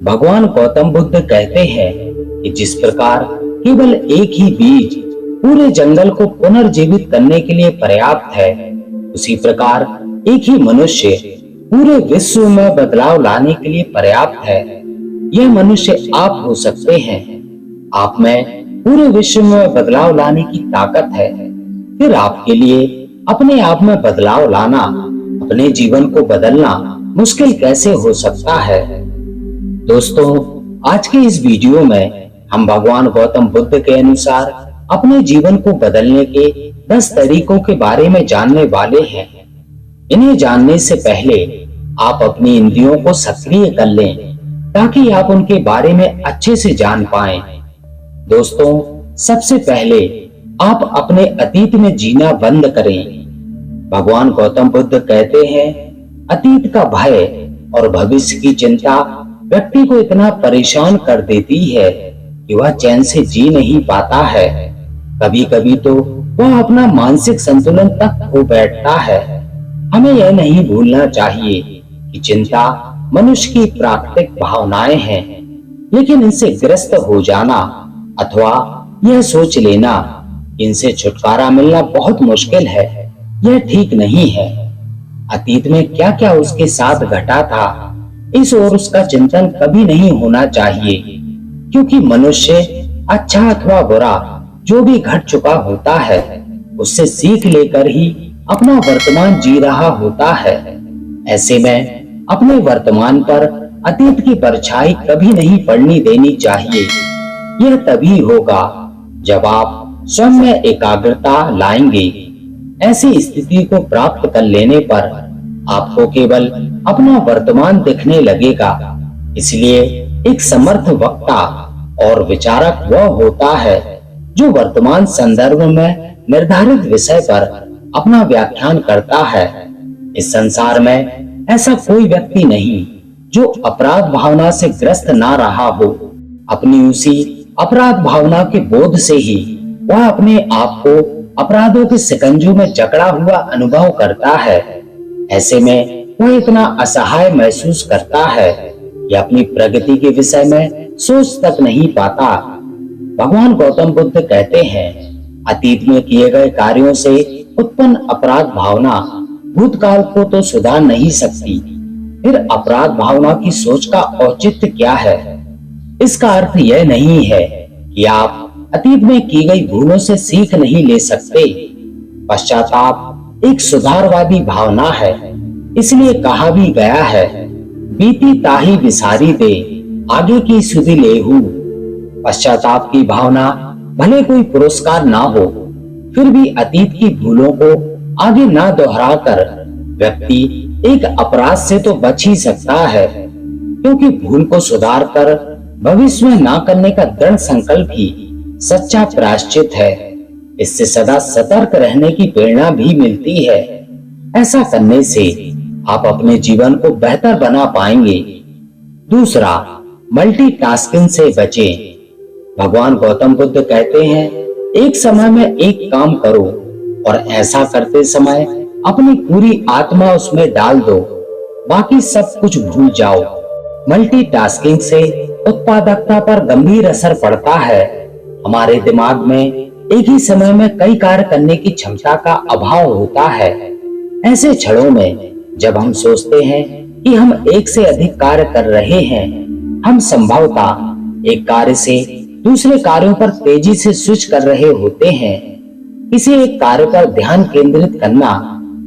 भगवान गौतम बुद्ध कहते हैं कि जिस प्रकार केवल एक ही बीज पूरे जंगल को पुनर्जीवित करने के लिए पर्याप्त है, उसी प्रकार एक ही मनुष्य पूरे विश्व में बदलाव लाने के लिए पर्याप्त है। यह मनुष्य आप हो सकते हैं। आप में पूरे विश्व में बदलाव लाने की ताकत है। फिर आपके लिए अपने आप में बदलाव लाना, अपने जीवन को बदलना मुश्किल कैसे हो सकता है। दोस्तों, आज के इस वीडियो में हम भगवान गौतम बुद्ध के अनुसार अपने जीवन को बदलने के 10 तरीकों के बारे में जानने वाले हैं। इन्हें जानने से पहले आप अपनी इंद्रियों को सक्रिय कर लें ताकि आप उनके बारे में अच्छे से जान पाएं। दोस्तों, सबसे पहले आप अपने अतीत में जीना बंद करें। भगवान गौतम बुद्ध कहते हैं, अतीत का भय और भविष्य की चिंता व्यक्ति को इतना परेशान कर देती है कि वह चैन से जी नहीं पाता है। कभी कभी तो वह अपना मानसिक संतुलन तक खो बैठता है। हमें यह नहीं भूलना चाहिए कि चिंता मनुष्य की प्राकृतिक भावनाएं हैं, लेकिन इनसे ग्रस्त हो जाना अथवा यह सोच लेना इनसे छुटकारा मिलना बहुत मुश्किल है, यह ठीक नहीं है। अतीत में क्या क्या उसके साथ घटा था, इस ओर उसका चिंतन कभी नहीं होना चाहिए, क्योंकि मनुष्य अच्छा अथवा बुरा जो भी घट चुका होता है उससे सीख लेकर ही अपना वर्तमान जी रहा होता है। ऐसे में अपने वर्तमान पर अतीत की परछाई कभी नहीं पड़नी देनी चाहिए। यह तभी होगा जब आप स्वयं में एकाग्रता लाएंगे। ऐसी स्थिति को प्राप्त कर लेने पर आपको केवल अपना वर्तमान दिखने लगेगा। इसलिए एक समर्थ वक्ता और विचारक वह होता है जो वर्तमान संदर्भ में निर्धारित विषय पर अपना व्याख्यान करता है। इस संसार में ऐसा कोई व्यक्ति नहीं जो अपराध भावना से ग्रस्त ना रहा हो। अपनी उसी अपराध भावना के बोध से ही वह अपने आप को अपराधों के शिकंजों में जकड़ा हुआ अनुभव करता है। ऐसे में वह इतना असहाय महसूस करता है कि अपनी प्रगति के विषय में सोच तक नहीं पाता। भगवान गौतम बुद्ध कहते हैं, अतीत में किए गए कार्यों से उत्पन्न अपराध भावना भूतकाल को तो सुधार नहीं सकती। फिर अपराध भावना की सोच का औचित्य क्या है? इसका अर्थ यह नहीं है कि आप अतीत में की गई भूलों से सीख नहीं ले सकते। पश्चाताप एक सुधारवादी भावना है। इसलिए कहा भी गया है, बीती ताही विसारी दे, आगे की सुधि लेहू। पश्चाताप की भावना भले कोई पुरस्कार ना हो, फिर भी अतीत की भूलों को आगे ना दोहराकर व्यक्ति एक अपराध से तो बच ही सकता है, क्योंकि भूल को सुधार कर भविष्य में ना करने का दृढ़ संकल्प ही सच्चा प्रायश्चित है। इससे सदा सतर्क रहने की प्रेरणा भी मिलती है। ऐसा करने से आप अपने जीवन को बेहतर बना पाएंगे। दूसरा, मल्टीटास्किंग से बचें। भगवान गौतम बुद्ध कहते हैं, एक समय में एक काम करो और ऐसा करते समय अपनी पूरी आत्मा उसमें डाल दो, बाकी सब कुछ भूल जाओ। मल्टीटास्किंग से उत्पादकता पर गंभीर असर पड़ता है। हमारे दिमाग में एक ही समय में कई कार्य करने की क्षमता का अभाव होता है। ऐसे क्षणों में जब हम सोचते हैं कि हम एक से अधिक कार्य कर रहे हैं, हम संभवतः एक कार्य से दूसरे कार्यों पर तेजी से स्विच कर रहे होते हैं। किसी एक कार्य पर ध्यान केंद्रित करना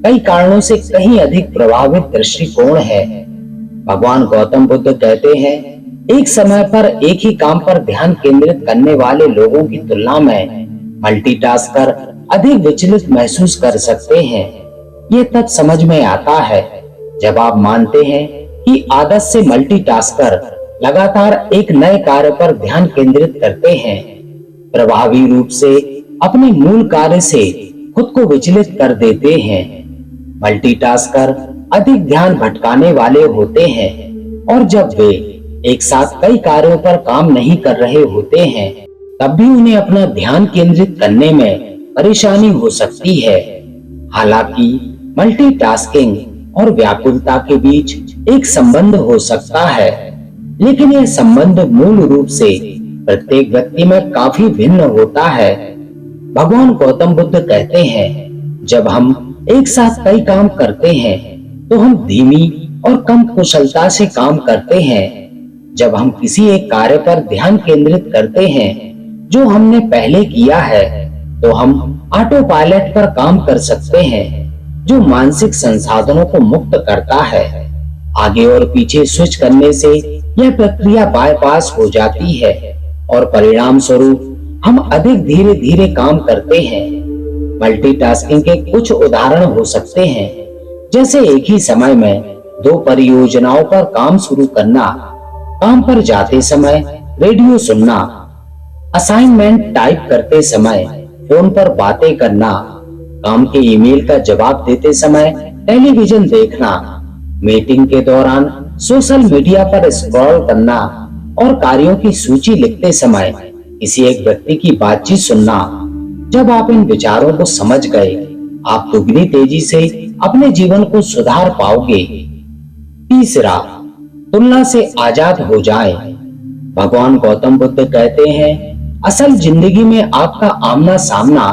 कई कारणों से कहीं अधिक प्रभावित दृष्टिकोण है। भगवान गौतम बुद्ध कहते हैं, एक समय पर एक ही काम पर ध्यान केंद्रित करने वाले लोगों की तुलना में मल्टीटास्कर अधिक विचलित महसूस कर सकते हैं। ये तब समझ में आता है जब आप मानते हैं कि आदत से मल्टीटास्कर लगातार एक नए कार्य पर ध्यान केंद्रित करते हैं, प्रभावी रूप से अपने मूल कार्य से खुद को विचलित कर देते हैं। मल्टीटास्कर अधिक ध्यान भटकाने वाले होते हैं और जब वे एक साथ कई कार्यों पर काम नहीं कर रहे होते हैं, तब भी उन्हें अपना ध्यान केंद्रित करने में परेशानी हो सकती है। हालांकि मल्टीटास्किंग और व्याकुलता के बीच एक संबंध हो सकता है। लेकिन यह संबंध मूल रूप से प्रत्येक व्यक्ति में काफी भिन्न होता है। भगवान गौतम बुद्ध कहते हैं, जब हम एक साथ कई काम करते हैं तो हम धीमी और कम कुशलता से काम करते हैं। जब हम किसी एक कार्य पर ध्यान केंद्रित करते हैं जो हमने पहले किया है, तो हम ऑटो पायलट पर काम कर सकते हैं, जो मानसिक संसाधनों को मुक्त करता है। आगे और पीछे स्विच करने से यह प्रक्रिया बाईपास हो जाती है और परिणाम स्वरूप हम अधिक धीरे धीरे काम करते हैं। मल्टीटास्किंग के कुछ उदाहरण हो सकते हैं, जैसे एक ही समय में दो परियोजनाओं पर काम शुरू करना, काम पर जाते समय रेडियो सुनना, असाइनमेंट टाइप करते समय फोन पर बातें करना, काम के ईमेल का जवाब देते समय टेलीविजन देखना, मीटिंग के दौरान सोशल मीडिया पर स्क्रॉल करना और कार्यों की सूची लिखते समय किसी एक व्यक्ति की बातचीत सुनना। जब आप इन विचारों को समझ गए, आप दुगनी तेजी से अपने जीवन को सुधार पाओगे। तीसरा, तुलना से आजाद हो जाए। भगवान गौतम बुद्ध कहते हैं, असल जिंदगी में आपका आमना सामना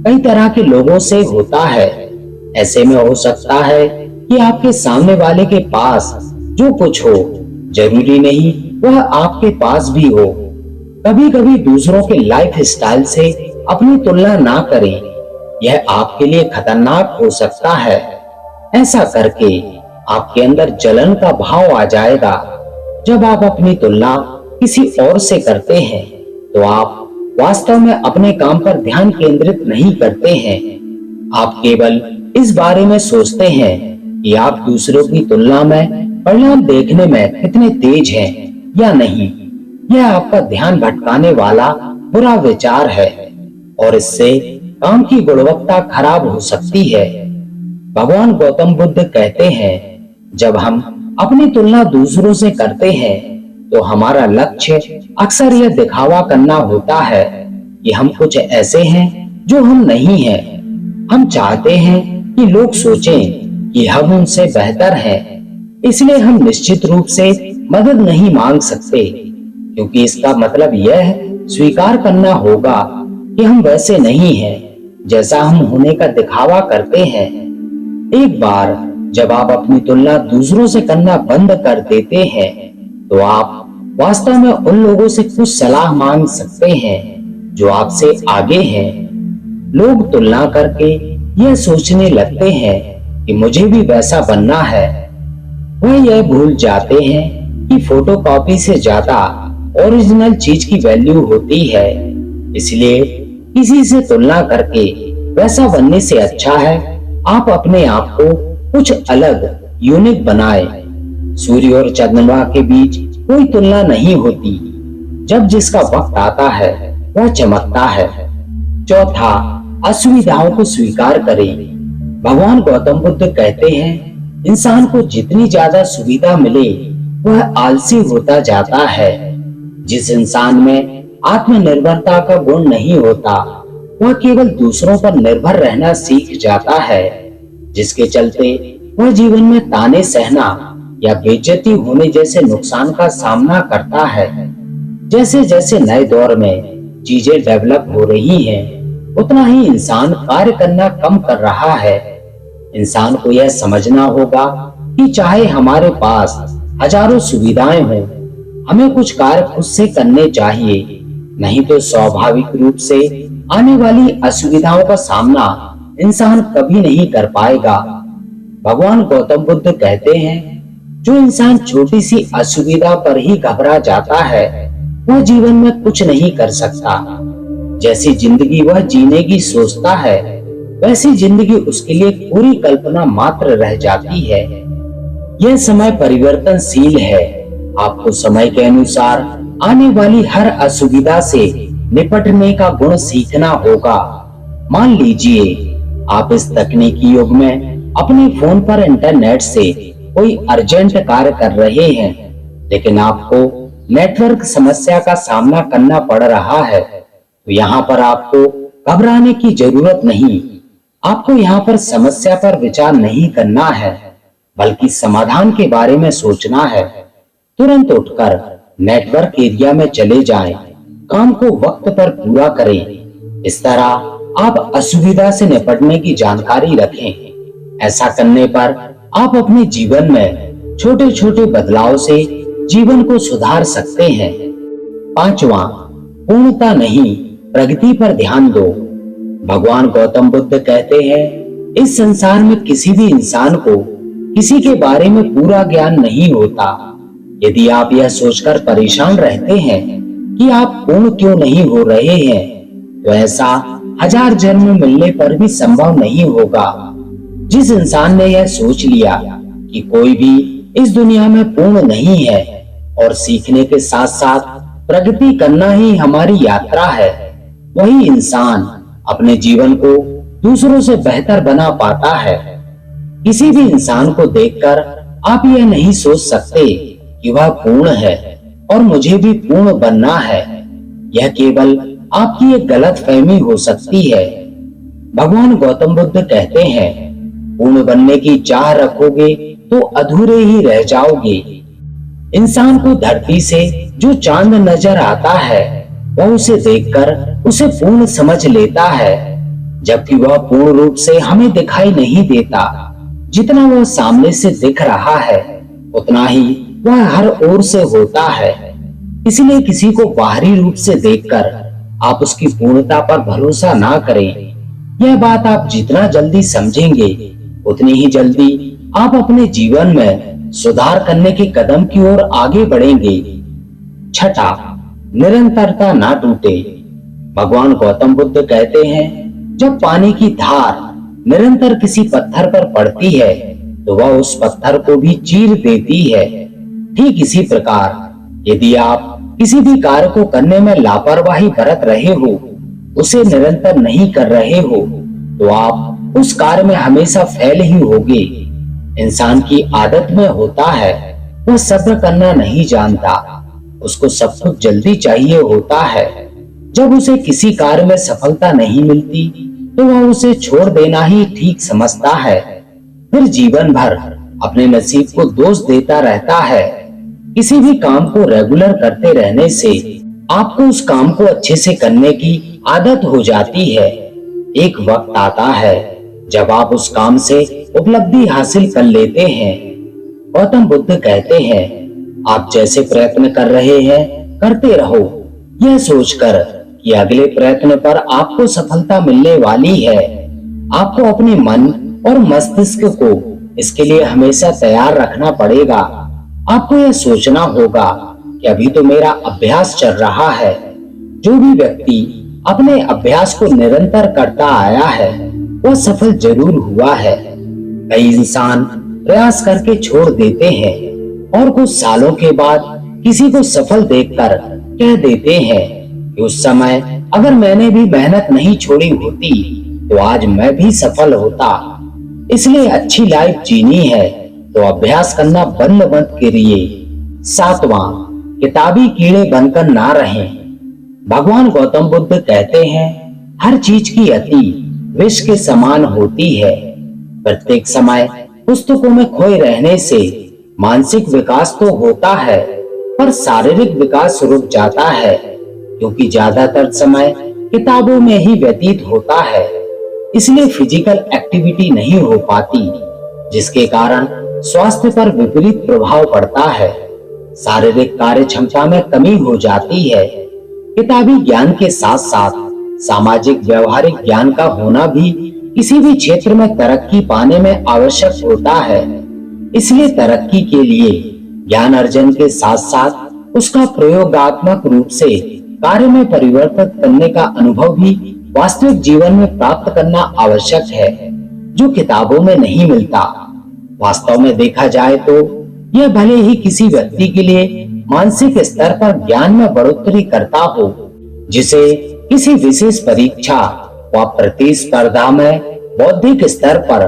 कई तरह के लोगों से होता है। ऐसे में हो सकता है कि आपके सामने वाले के पास जो कुछ हो, जरूरी नहीं वह आपके पास भी हो। कभी कभी दूसरों के लाइफ स्टाइल से अपनी तुलना ना करें, यह आपके लिए खतरनाक हो सकता है। ऐसा करके आपके अंदर जलन का भाव आ जाएगा। जब आप अपनी तुलना किसी और से करते हैं, तो आप वास्तव में अपने काम पर ध्यान केंद्रित नहीं करते हैं। आप केवल इस बारे में सोचते हैं कि आप दूसरों की तुलना में परिणाम देखने में कितने तेज हैं या नहीं। यह आपका ध्यान भटकाने वाला बुरा विचार है और इससे काम की गुणवत्ता खराब हो सकती है। भगवान गौतम बुद्ध कहते हैं, जब हम अपनी तुलना दूसरों से करते हैं तो हमारा लक्ष्य अक्सर यह दिखावा करना होता है कि हम कुछ ऐसे हैं जो हम नहीं हैं। हम चाहते हैं कि लोग सोचें कि हम उनसे बेहतर हैं, इसलिए हम निश्चित रूप से मदद नहीं मांग सकते, क्योंकि इसका मतलब यह स्वीकार करना होगा कि हम वैसे नहीं हैं जैसा हम होने का दिखावा करते हैं। एक बार जब आप अपनी तुलना दूसरों से करना बंद कर देते हैं, तो आप वास्तव में उन लोगों से कुछ सलाह मांग सकते हैं जो आपसे आगे हैं। लोग तुलना करके यह सोचने लगते हैं कि मुझे भी वैसा बनना है। वह यह भूल जाते हैं कि फोटोकॉपी से ज्यादा ओरिजिनल चीज की वैल्यू होती है। इसलिए किसी से तुलना करके वैसा बनने से अच्छा है आप अपने आप को कुछ अलग, यूनिक बनाए। सूर्य और चंद्रमा के बीच कोई तुलना नहीं होती। जब जिसका वक्त आता है वह चमकता है। चौथा, असुविधाओं को स्वीकार करें। भगवान गौतम बुद्ध कहते हैं, इंसान को जितनी ज्यादा सुविधा मिले वह आलसी होता जाता है। जिस इंसान में आत्मनिर्भरता का गुण नहीं होता, वह केवल दूसरों पर निर्भर रहना सीख जाता है, जिसके चलते वह जीवन में ताने सहना या बेइज्जती होने जैसे नुकसान का सामना करता है। जैसे जैसे नए दौर में चीजें डेवलप हो रही हैं, उतना ही इंसान कार्य करना कम कर रहा है। इंसान को यह समझना होगा कि चाहे हमारे पास हजारों सुविधाएं हों, हमें कुछ कार्य खुद से करने चाहिए, नहीं तो स्वाभाविक रूप से आने वाली असुविधाओं का सामना इंसान कभी नहीं कर पाएगा। भगवान गौतम बुद्ध कहते हैं, जो इंसान छोटी सी असुविधा पर ही घबरा जाता है, वह जीवन में कुछ नहीं कर सकता। जैसी जिंदगी वह जीने की सोचता है, वैसी जिंदगी उसके लिए पूरी कल्पना मात्र रह जाती है। यह समय परिवर्तनशील है। आपको समय के अनुसार आने वाली हर असुविधा से निपटने का गुण सीखना होगा। मान लीजिए आप इस तकनीकी युग में अपने फोन पर इंटरनेट से कोई अर्जेंट कार्य कर रहे हैं, लेकिन आपको नेटवर्क समस्या का सामना करना पड़ रहा है, तो यहाँ पर आपको घबराने की जरूरत नहीं। आपको यहाँ पर समस्या पर विचार नहीं करना है, बल्कि समाधान के बारे में सोचना है। तुरंत उठकर नेटवर्क एरिया में चले जाएं, काम को वक्त पर पूरा करें। इस तरह आप असुविधा से निपटने की जानकारी रखें। ऐसा करने पर आप अपने जीवन में छोटे छोटे बदलाव से जीवन को सुधार सकते हैं। पांचवा, पूर्णता नहीं, प्रगति पर ध्यान दो। भगवान गौतम बुद्ध कहते हैं, इस संसार में किसी भी इंसान को किसी के बारे में पूरा ज्ञान नहीं होता। यदि आप यह सोचकर परेशान रहते हैं कि आप पूर्ण क्यों नहीं हो रहे हैं, तो ऐसा 1000 जन्म मिलने पर भी संभव नहीं होगा। जिस इंसान ने यह सोच लिया कि कोई भी इस दुनिया में पूर्ण नहीं है और सीखने के साथ साथ प्रगति करना ही हमारी यात्रा है, वही इंसान अपने जीवन को दूसरों से बेहतर बना पाता है। किसी भी इंसान को देखकर आप यह नहीं सोच सकते कि वह पूर्ण है और मुझे भी पूर्ण बनना है। यह केवल आपकी एक गलतफहमी हो सकती है। भगवान गौतम बुद्ध कहते हैं, पूर्ण बनने की चाह रखोगे तो अधूरे ही रह जाओगे। इंसान को धरती से जो चांद नजर आता है, वह उसे देखकर उसे पूर्ण समझ लेता है, जबकि वह पूर्ण रूप से हमें दिखाई नहीं देता। जितना वह सामने से दिख रहा है, उतना ही वह हर ओर से होता है। इसलिए किसी को बाहरी रूप से देखकर आप उसकी पूर्णता पर भरोसा ना करें। यह बात आप जितना जल्दी समझेंगे, उतनी ही जल्दी आप अपने जीवन में सुधार करने के कदम की ओर आगे बढ़ेंगे। छठा, निरंतरता ना टूटे। भगवान गौतम बुद्ध कहते हैं, जब पानी की धार निरंतर किसी पत्थर पर पड़ती है, तो वह उस पत्थर को भी चीर देती है। ठीक इसी प्रकार यदि आप किसी भी कार्य को करने में लापरवाही बरत रहे हो, उसे निरंतर नहीं कर रहे हो, तो आप उस कार्य में हमेशा फेल ही होगे। इंसान की आदत में होता है, वह सब्र करना नहीं जानता। उसको सब कुछ जल्दी चाहिए होता है। जब उसे किसी कार्य में सफलता नहीं मिलती, तो वह उसे छोड़ देना ही ठीक समझता है। फिर जीवन भर अपने नसीब को दोष देता रहता है। किसी भी काम को रेगुलर करते रहने से आपको उस काम को अच्छे से करने की आदत हो जाती है। एक वक्त आता है जब आप उस काम से उपलब्धि हासिल कर लेते हैं। गौतम बुद्ध कहते हैं, आप जैसे प्रयत्न कर रहे हैं, करते रहो, यह सोचकर कि अगले प्रयत्न पर आपको सफलता मिलने वाली है। आपको अपने मन और मस्तिष्क को इसके लिए हमेशा तैयार रखना पड़ेगा। आपको यह सोचना होगा कि अभी तो मेरा अभ्यास चल रहा है। जो भी व्यक्ति अपने अभ्यास को निरंतर करता आया है, वह सफल जरूर हुआ है। कई इंसान प्रयास करके छोड़ देते हैं और कुछ सालों के बाद किसी को सफल देखकर कह देते हैं कि उस समय अगर मैंने भी मेहनत नहीं छोड़ी होती, तो आज मैं भी सफल होता। इसलिए अच्छी लाइफ जीनी है तो अभ्यास करना बंद मत करिए। सातवां, किताबी कीड़े बनकर ना रहें। भगवान गौतम बुद्ध कहते हैं, हर चीज की अति विष के समान होती है। प्रत्येक समय पुस्तकों में खोए रहने से मानसिक विकास तो होता है, पर शारीरिक विकास रुक जाता है, क्योंकि ज्यादातर समय किताबों में ही व्यतीत होता है। इसलिए फिजिकल एक्टिविटी नहीं हो पाती, जिसके कारण स्वास्थ्य पर विपरीत प्रभाव पड़ता है। शारीरिक कार्य क्षमता में कमी हो जाती है। किताबी ज्ञान के साथ साथ सामाजिक व्यवहारिक ज्ञान का होना भी किसी भी क्षेत्र में तरक्की पाने में आवश्यक होता है। इसलिए तरक्की के लिए ज्ञान अर्जन के साथ साथ उसका प्रयोगात्मक रूप से कार्य में परिवर्तित करने का अनुभव भी वास्तविक जीवन में प्राप्त करना आवश्यक है, जो किताबों में नहीं मिलता। वास्तव में देखा जाए तो यह भले ही किसी व्यक्ति के लिए मानसिक स्तर पर ज्ञान में बढ़ोतरी करता हो, जिसे किसी विशेष परीक्षा व प्रतिस्पर्धा में बौद्धिक स्तर पर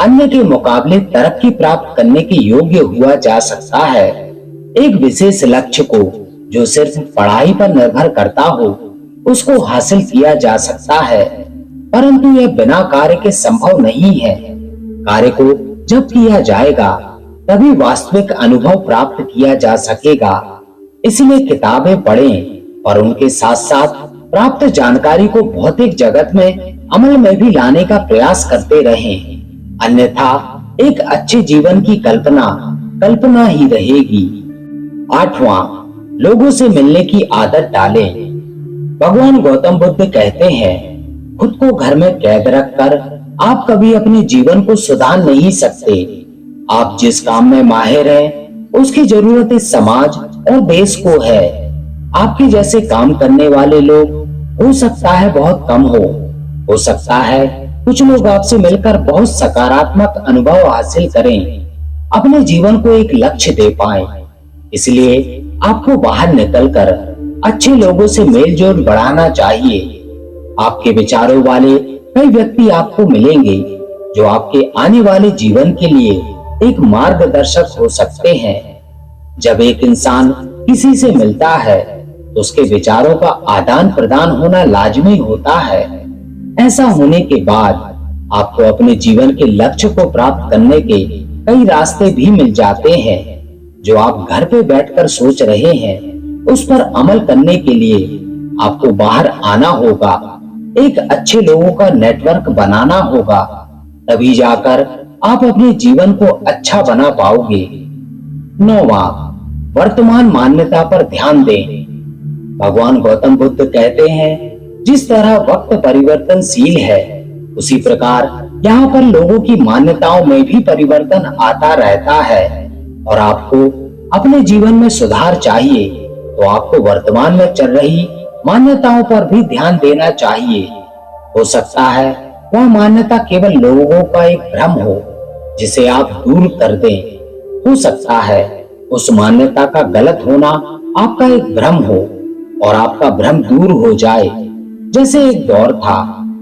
अन्य के मुकाबले तरक्की प्राप्त करने के योग्य हुआ जा सकता है। एक विशेष लक्ष्य को जो सिर्फ पढ़ाई पर निर्भर करता हो, उसको हासिल किया जा सकता है, परंतु यह बिना कार्य के संभव नहीं है। कार्य को जब किया जाएगा, तभी वास्तविक अनुभव प्राप्त किया जा सकेगा। इसलिए किताबें पढ़ें और उनके साथ साथ प्राप्त जानकारी को भौतिक जगत में अमल में भी लाने का प्रयास करते रहें। अन्यथा एक अच्छे जीवन की कल्पना कल्पना ही रहेगी। 8वां, लोगों से मिलने की आदत डालें। भगवान गौतम बुद्ध कहते हैं, खुद को घर में कैद रखकर आप कभी अपने जीवन को सुधार नहीं सकते। आप जिस काम में माहिर हैं, उसकी जरूरत इस समाज और देश को है। आपके जैसे काम करने वाले लोग हो सकता है बहुत कम हो सकता है कुछ लोग आपसे मिलकर बहुत सकारात्मक अनुभव हासिल करें, अपने जीवन को एक लक्ष्य दे पाएं। इसलिए आपको बाहर निकलकर अच्छे लोगों से मेल जोल बढ़ाना चाहिए। आपके विचारों वाले कई व्यक्ति आपको मिलेंगे जो आपके आने वाले जीवन के लिए एक मार्गदर्शक हो सकते हैं। जब एक इंसान किसी से मिलता है तो उसके विचारों का आदान प्रदान होना लाजमी होता है। ऐसा होने के बाद आपको अपने जीवन के लक्ष्य को प्राप्त करने के कई रास्ते भी मिल जाते हैं। जो आप घर पे बैठकर सोच रहे हैं, उस पर अमल करने के लिए आपको बाहर आना होगा, एक अच्छे लोगों का नेटवर्क बनाना होगा। तभी जाकर आप अपने जीवन को अच्छा बना पाओगे। 9वां, वर्तमान मान्यता पर ध्यान दें। भगवान गौतम बुद्ध कहते हैं, जिस तरह वक्त परिवर्तनशील है, उसी प्रकार यहाँ पर लोगों की मान्यताओं में भी परिवर्तन आता रहता है। और आपको अपने जीवन में सुधार चाहिए तो आपको वर्तमान में चल रही मान्यताओं पर भी ध्यान देना चाहिए। हो सकता है वह मान्यता केवल लोगों का एक भ्रम हो जिसे आप दूर कर दें। हो सकता है उस मान्यता का गलत होना आपका एक भ्रम हो और आपका भ्रम दूर हो जाए। जैसे एक दौर था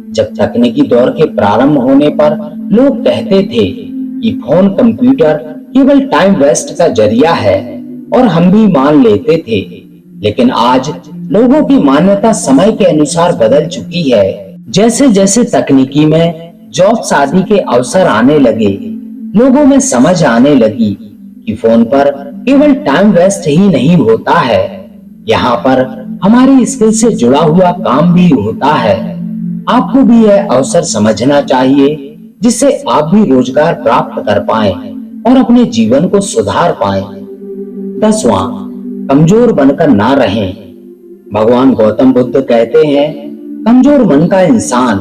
जब तकनीकी दौर के प्रारंभ होने पर लोग कहते थे कि फोन कंप्यूटर केवल टाइम वेस्ट का जरिया है और हम भी मान लेते थे। लेकिन आज लोगों की मान्यता समय के अनुसार बदल चुकी है। जैसे जैसे तकनीकी में जॉब्स आदि के अवसर आने लगे, लोगों में समझ आने लगी कि फोन पर केवल टाइम वेस्ट ही नहीं होता है, यहाँ पर हमारी स्किल से जुड़ा हुआ काम भी होता है। आपको भी यह अवसर समझना चाहिए जिससे आप भी रोजगार प्राप्त कर पाएं और अपने जीवन को सुधार पाएं। 10वां, कमजोर बनकर ना रहें। भगवान गौतम बुद्ध कहते हैं, कमजोर मन का इंसान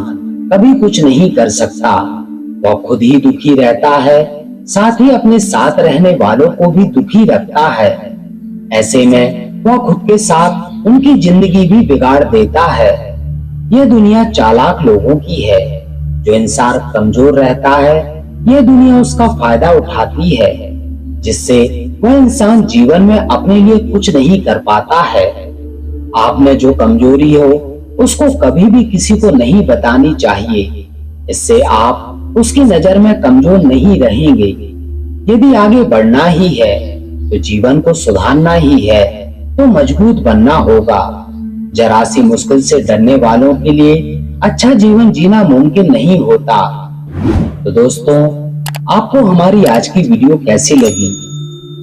कभी कुछ नहीं कर सकता। वह खुद ही दुखी रहता है, साथ ही अपने साथ रहने वालों को भी दुखी रखता है। ऐसे में वह खुद के साथ उनकी जिंदगी भी बिगाड़ देता है। यह दुनिया चालाक लोगों की है। जो इंसान कमजोर रहता है, यह दुनिया उसका फायदा उठाती है, जिससे वह इंसान जीवन में अपने लिए कुछ नहीं कर पाता है। आप में जो कमजोरी हो उसको कभी भी किसी को नहीं बतानी चाहिए। इससे आप उसकी नजर में कमजोर नहीं रहेंगे। यदि आगे बढ़ना ही है तो जीवन को सुधारना ही है तो मजबूत बनना होगा। जरा सी मुश्किल से डरने वालों के लिए अच्छा जीवन जीना मुमकिन नहीं होता। तो दोस्तों, आपको हमारी आज की वीडियो कैसी लगी?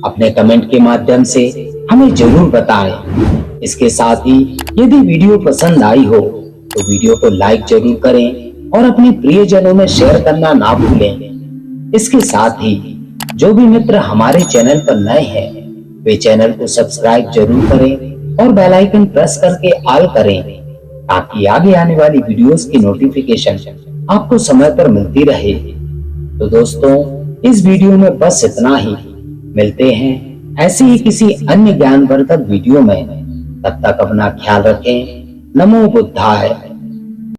अपने कमेंट के माध्यम से हमें जरूर बताएं। इसके साथ ही यदि वीडियो पसंद आई हो तो वीडियो को लाइक जरूर करें और अपने प्रियजनों में शेयर करना ना भूलें। इसके साथ ही जो भी मित्र हमारे चैनल पर नए हैं, वे चैनल को सब्सक्राइब जरूर करें और बेल आइकन प्रेस करके ऑल करें, ताकि आगे आने वाली वीडियोस की नोटिफिकेशन आपको समय पर मिलती रहे। तो दोस्तों, इस वीडियो में बस इतना ही। मिलते हैं ऐसे ही किसी अन्य ज्ञानवर्धक वीडियो में। तब तक अपना ख्याल रखें। नमो बुद्धाय।